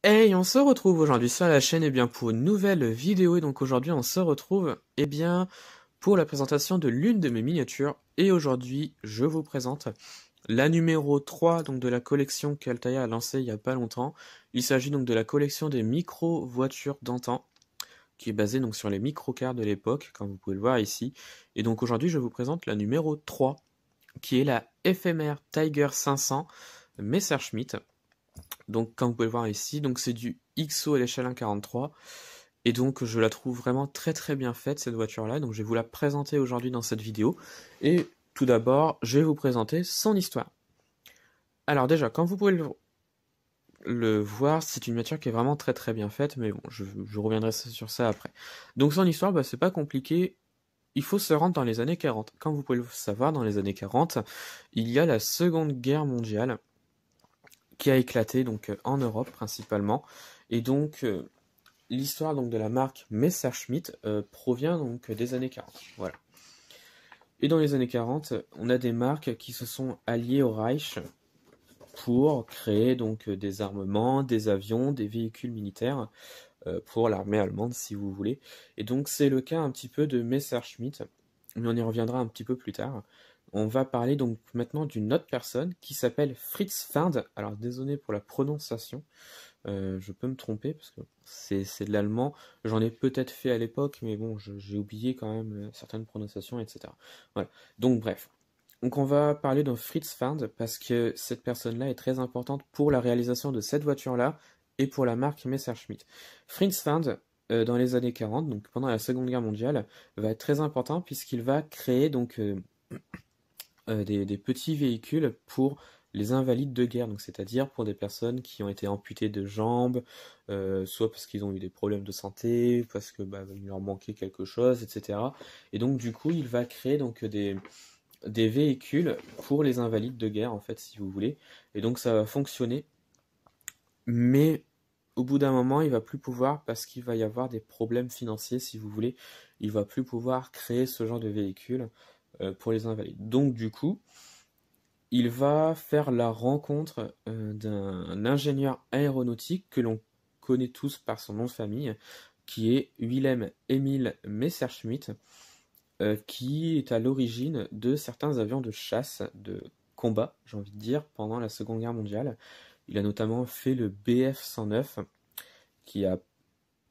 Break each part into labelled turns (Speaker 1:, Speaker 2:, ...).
Speaker 1: Hey, on se retrouve aujourd'hui sur la chaîne pour une nouvelle vidéo. Et donc aujourd'hui, on se retrouve pour la présentation de l'une de mes miniatures. Et aujourd'hui, je vous présente la numéro 3 donc, de la collection qu'Altaïa a lancée il n'y a pas longtemps. Il s'agit donc de la collection des micro-voitures d'antan, qui est basée donc sur les micro-cars de l'époque, comme vous pouvez le voir ici. Et donc aujourd'hui, je vous présente la numéro 3, qui est la FMR Tiger 500 Messerschmitt. Donc comme vous pouvez le voir ici, donc c'est du XO à l'échelle 1.43. Et donc je la trouve vraiment très très bien faite cette voiture là. Donc je vais vous la présenter aujourd'hui dans cette vidéo. Et tout d'abord, je vais vous présenter son histoire. Alors déjà, comme vous pouvez le voir, c'est une voiture qui est vraiment très très bien faite. Mais bon, je reviendrai sur ça après. Donc son histoire, c'est pas compliqué. Il faut se rendre dans les années 40. Comme vous pouvez le savoir, dans les années 40, il y a la Seconde Guerre mondiale qui a éclaté donc en Europe principalement. Et donc l'histoire donc de la marque Messerschmitt provient donc des années 40. Voilà. Et dans les années 40, on a des marques qui se sont alliées au Reich pour créer donc des armements, des avions, des véhicules militaires pour l'armée allemande si vous voulez. Et donc c'est le cas un petit peu de Messerschmitt, mais on y reviendra un petit peu plus tard. On va parler donc maintenant d'une autre personne qui s'appelle Fritz Ferd. Alors désolé pour la prononciation, je peux me tromper parce que c'est de l'allemand. J'en ai peut-être fait à l'époque, mais bon, j'ai oublié quand même certaines prononciations, etc. Voilà. Donc bref. Donc on va parler de Fritz Ferd parce que cette personne-là est très importante pour la réalisation de cette voiture-là et pour la marque Messerschmitt. Fritz Ferd, dans les années 40, donc pendant la Seconde Guerre mondiale, va être très important puisqu'il va créer donc des petits véhicules pour les invalides de guerre, donc c'est-à-dire pour des personnes qui ont été amputées de jambes, soit parce qu'ils ont eu des problèmes de santé, parce que il leur manquait quelque chose, etc. Et donc du coup, il va créer donc des véhicules pour les invalides de guerre, en fait, si vous voulez. Et donc ça va fonctionner, mais au bout d'un moment, il va plus pouvoir parce qu'il va y avoir des problèmes financiers, si vous voulez. Il va plus pouvoir créer ce genre de véhicule pour les invalides. Donc du coup, il va faire la rencontre d'un ingénieur aéronautique que l'on connaît tous par son nom de famille, qui est Wilhelm Emil Messerschmitt, qui est à l'origine de certains avions de chasse, de combat, j'ai envie de dire, pendant la Seconde Guerre mondiale. Il a notamment fait le Bf-109, qui a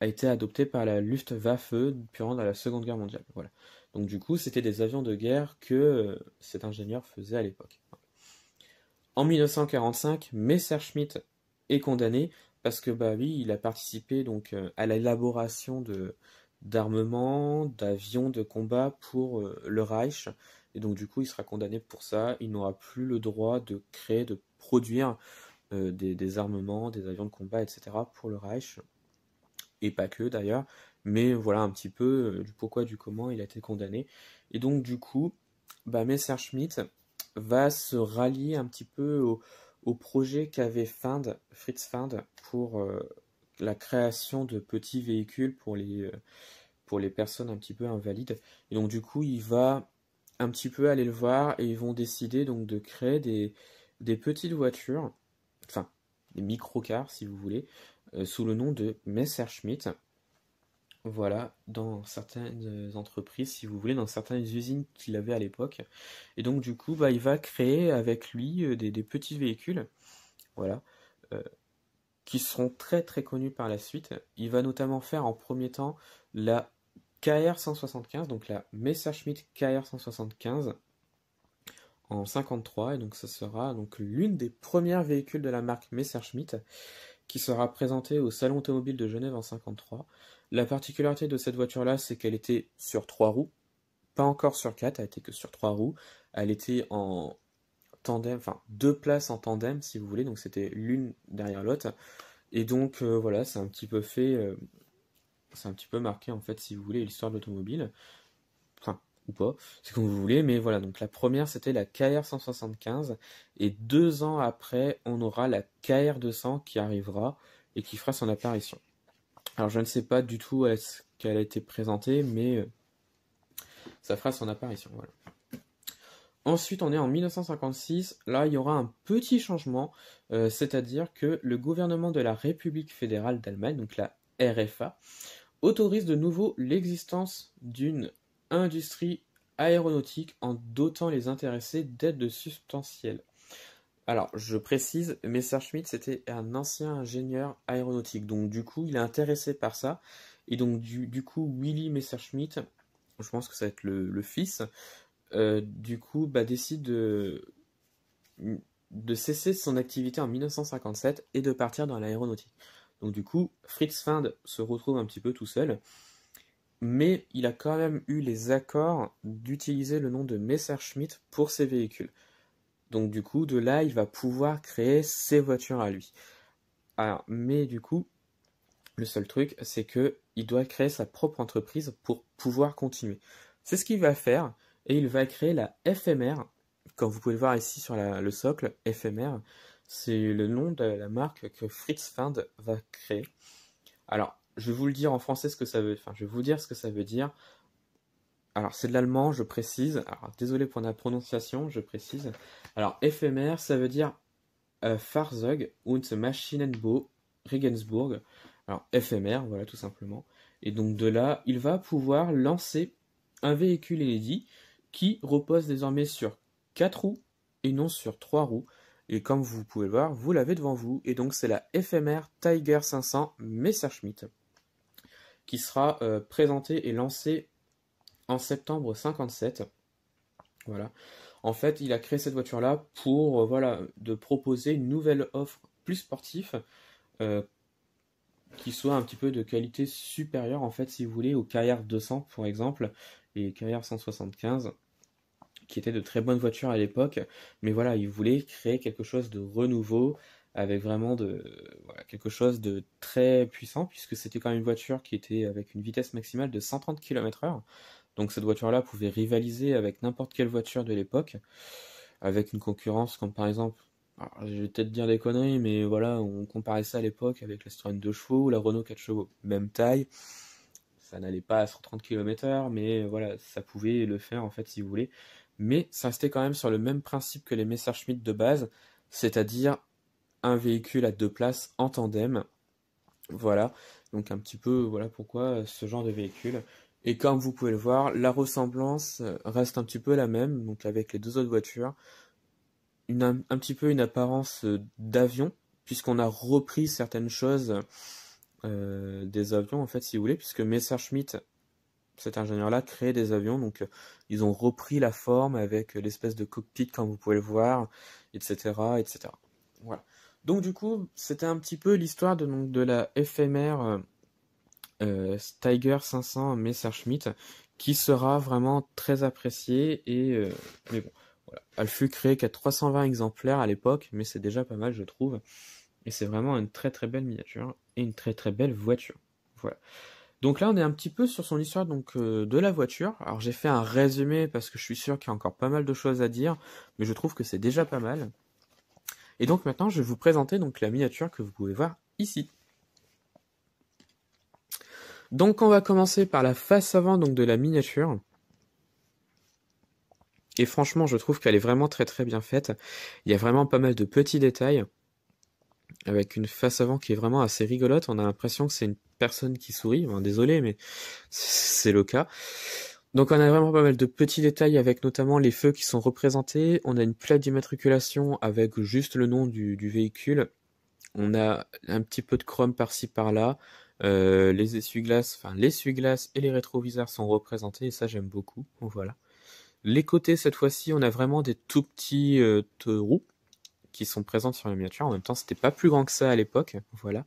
Speaker 1: été adopté par la Luftwaffe durant la Seconde Guerre mondiale. Voilà. Donc du coup, c'était des avions de guerre que cet ingénieur faisait à l'époque. En 1945, Messerschmitt est condamné parce que oui, il a participé donc à l'élaboration d'armements, d'avions de combat pour le Reich, et donc du coup il sera condamné pour ça. Il n'aura plus le droit de créer, de produire des armements, des avions de combat, etc. pour le Reich, et pas que d'ailleurs. Mais voilà un petit peu du pourquoi, du comment il a été condamné. Et donc du coup, Messerschmitt va se rallier un petit peu au projet qu'avait Fritz Ferd pour la création de petits véhicules pour les personnes un petit peu invalides. Et donc du coup, il va un petit peu aller le voir et ils vont décider donc de créer des petites voitures, enfin des microcars si vous voulez, sous le nom de Messerschmitt. Voilà, dans certaines entreprises, si vous voulez, dans certaines usines qu'il avait à l'époque. Et donc, du coup, il va créer avec lui des petits véhicules, voilà, euh, qui seront très très connus par la suite. Il va notamment faire en premier temps la KR 175, donc la Messerschmitt KR 175 en 53, et donc ça sera donc l'une des premières véhicules de la marque Messerschmitt qui sera présentée au Salon automobile de Genève en 53. La particularité de cette voiture-là, c'est qu'elle était sur 3 roues, pas encore sur 4, elle était que sur 3 roues. Elle était en tandem, enfin 2 places en tandem si vous voulez, donc c'était l'une derrière l'autre. Et donc voilà, c'est un petit peu c'est un petit peu marqué en fait si vous voulez l'histoire de l'automobile. Enfin, ou pas, c'est comme vous voulez, mais voilà, donc la première c'était la KR 175, et 2 ans après, on aura la KR 200 qui arrivera et qui fera son apparition. Alors je ne sais pas du tout est-ce qu'elle a été présentée, mais ça fera son apparition, voilà. Ensuite, on est en 1956. Là, il y aura un petit changement, c'est-à-dire que le gouvernement de la République fédérale d'Allemagne, donc la RFA, autorise de nouveau l'existence d'une industrie aéronautique en dotant les intéressés d'aides substantielles. Alors, je précise, Messerschmitt, c'était un ancien ingénieur aéronautique, donc du coup, il est intéressé par ça, et donc du coup, Willy Messerschmitt, je pense que ça va être le fils, du coup, décide de cesser son activité en 1957 et de partir dans l'aéronautique. Donc du coup, Fritz Fund se retrouve un petit peu tout seul, mais il a quand même eu les accords d'utiliser le nom de Messerschmitt pour ses véhicules. Donc du coup, de là, il va pouvoir créer ses voitures à lui. Alors, mais du coup, le seul truc, c'est que il doit créer sa propre entreprise pour pouvoir continuer. C'est ce qu'il va faire, et il va créer la FMR. Comme vous pouvez le voir ici sur le socle, FMR, c'est le nom de la marque que Fritz Fund va créer. Alors, je vais vous le dire en français ce que ça veut, enfin, je vais vous dire ce que ça veut dire. Alors, c'est de l'allemand, je précise. Alors, désolé pour la prononciation, je précise. Alors, FMR, ça veut dire Fahrzeug und Maschinenbau Regensburg. Alors, FMR, voilà, tout simplement. Et donc, de là, il va pouvoir lancer un véhicule inédit qui repose désormais sur 4 roues et non sur 3 roues. Et comme vous pouvez le voir, vous l'avez devant vous. Et donc, c'est la FMR Tiger 500 Messerschmitt qui sera présentée et lancée en septembre 57. Voilà. En fait, il a créé cette voiture-là pour voilà, de proposer une nouvelle offre plus sportive euh, qui soit un petit peu de qualité supérieure, en fait, si vous voulez, aux Carrière 200, par exemple, et Carrière 175, qui étaient de très bonnes voitures à l'époque. Mais voilà, il voulait créer quelque chose de renouveau, avec vraiment voilà, quelque chose de très puissant, puisque c'était quand même une voiture qui était avec une vitesse maximale de 130 km/h. Donc cette voiture-là pouvait rivaliser avec n'importe quelle voiture de l'époque, avec une concurrence comme par exemple, alors, je vais peut-être dire des conneries, mais voilà, on comparait ça à l'époque avec la Citroën 2 chevaux ou la Renault 4 chevaux. Même taille, ça n'allait pas à 130 km/h, mais voilà, ça pouvait le faire en fait si vous voulez. Mais ça restait quand même sur le même principe que les Messerschmitt de base, c'est-à-dire un véhicule à deux places en tandem. Voilà, donc un petit peu, voilà pourquoi ce genre de véhicule. Et comme vous pouvez le voir, la ressemblance reste un petit peu la même, donc avec les deux autres voitures. Un petit peu une apparence d'avion, puisqu'on a repris certaines choses des avions, en fait, si vous voulez, puisque Messerschmitt, cet ingénieur-là, crée des avions, donc ils ont repris la forme avec l'espèce de cockpit, comme vous pouvez le voir, etc., etc. Voilà. Donc du coup, c'était un petit peu l'histoire de la FMR Tiger 500 Messerschmitt, qui sera vraiment très appréciée, mais bon, voilà. Elle fut créée qu'à 320 exemplaires à l'époque, mais c'est déjà pas mal, je trouve. Et c'est vraiment une très très belle miniature et une très très belle voiture. Voilà. Donc là, on est un petit peu sur son histoire donc de la voiture. Alors j'ai fait un résumé parce que je suis sûr qu'il y a encore pas mal de choses à dire, mais je trouve que c'est déjà pas mal. Et donc maintenant, je vais vous présenter donc la miniature que vous pouvez voir ici. Donc on va commencer par la face avant donc de la miniature. Et franchement, je trouve qu'elle est vraiment très très bien faite. Il y a vraiment pas mal de petits détails, avec une face avant qui est vraiment assez rigolote. On a l'impression que c'est une personne qui sourit. Bon, désolé, mais c'est le cas. Donc on a vraiment pas mal de petits détails, avec notamment les feux qui sont représentés. On a une plaque d'immatriculation avec juste le nom du véhicule. On a un petit peu de chrome par-ci par-là. Les essuie-glaces, enfin l'essuie-glace et les rétroviseurs sont représentés, et ça j'aime beaucoup. Voilà. Les côtés, cette fois-ci, on a vraiment des tout petits roues qui sont présentes sur la miniature. En même temps, c'était pas plus grand que ça à l'époque. Voilà.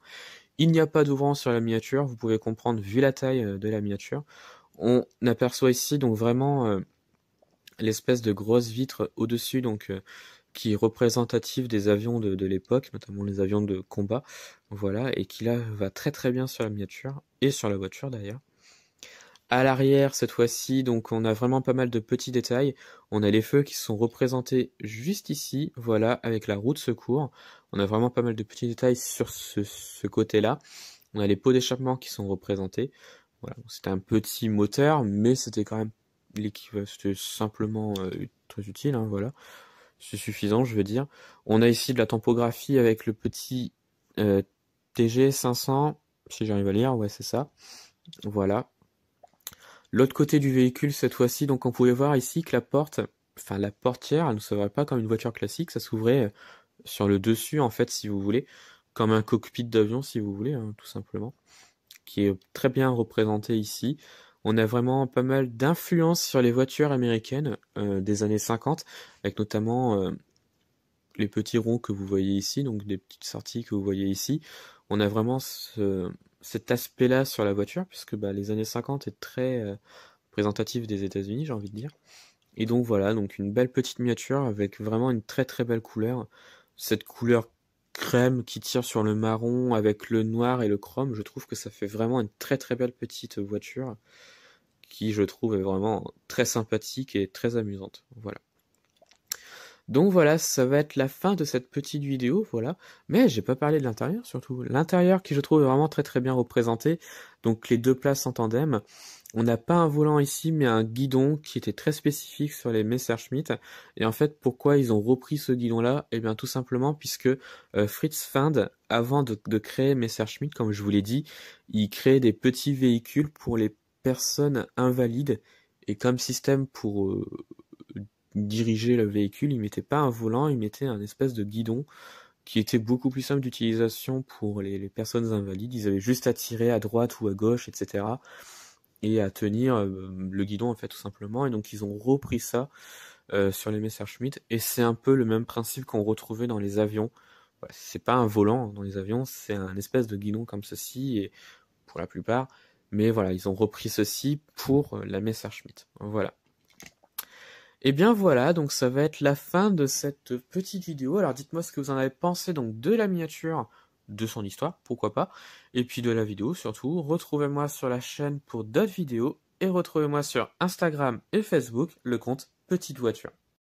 Speaker 1: Il n'y a pas d'ouvrant sur la miniature. Vous pouvez comprendre vu la taille de la miniature. On aperçoit ici donc vraiment l'espèce de grosse vitre au-dessus, donc qui est représentative des avions de l'époque, notamment les avions de combat. Voilà, et qui là va très très bien sur la miniature et sur la voiture d'ailleurs. À l'arrière, cette fois-ci, donc on a vraiment pas mal de petits détails. On a les feux qui sont représentés juste ici, voilà, avec la roue de secours. On a vraiment pas mal de petits détails sur ce côté-là. On a les pots d'échappement qui sont représentés. Voilà, c'était un petit moteur, mais c'était quand même c'était simplement très utile, hein, voilà. C'est suffisant, je veux dire. On a ici de la topographie avec le petit TG 500, si j'arrive à lire, ouais, c'est ça. Voilà. L'autre côté du véhicule, cette fois-ci, donc on pouvait voir ici que la portière, elle ne s'ouvrait pas comme une voiture classique, ça s'ouvrait sur le dessus, en fait, si vous voulez, comme un cockpit d'avion, si vous voulez, hein, tout simplement, qui est très bien représenté ici. On a vraiment pas mal d'influence sur les voitures américaines des années 50, avec notamment les petits ronds que vous voyez ici, donc des petites sorties que vous voyez ici. On a vraiment cet aspect-là sur la voiture, puisque bah, les années 50 est très représentatif des États-Unis, j'ai envie de dire. Et donc voilà, donc une belle petite miniature avec vraiment une très très belle couleur. Cette couleur crème qui tire sur le marron avec le noir et le chrome, je trouve que ça fait vraiment une très très belle petite voiture qui je trouve est vraiment très sympathique et très amusante. Voilà. Donc voilà, ça va être la fin de cette petite vidéo, voilà. Mais j'ai pas parlé de l'intérieur surtout. L'intérieur qui je trouve est vraiment très très bien représenté. Donc les deux places en tandem. On n'a pas un volant ici, mais un guidon qui était très spécifique sur les Messerschmitt. Et en fait, pourquoi ils ont repris ce guidon-là? Eh bien tout simplement puisque Fritz Fand, avant de créer Messerschmitt, comme je vous l'ai dit, il créait des petits véhicules pour les personnes invalides. Et comme système pour diriger le véhicule, il mettait pas un volant, il mettait un espèce de guidon qui était beaucoup plus simple d'utilisation pour les personnes invalides. Ils avaient juste à tirer à droite ou à gauche, etc. et à tenir le guidon en fait tout simplement. Et donc ils ont repris ça sur les Messerschmitt et c'est un peu le même principe qu'on retrouvait dans les avions. Voilà, c'est pas un volant dans les avions, c'est un espèce de guidon comme ceci et pour la plupart. Mais voilà, ils ont repris ceci pour la Messerschmitt. Voilà. Et bien voilà, donc ça va être la fin de cette petite vidéo. Alors dites-moi ce que vous en avez pensé donc de la miniature, de son histoire, pourquoi pas, et puis de la vidéo surtout. Retrouvez-moi sur la chaîne pour d'autres vidéos et retrouvez-moi sur Instagram et Facebook, le compte Petite Voiture.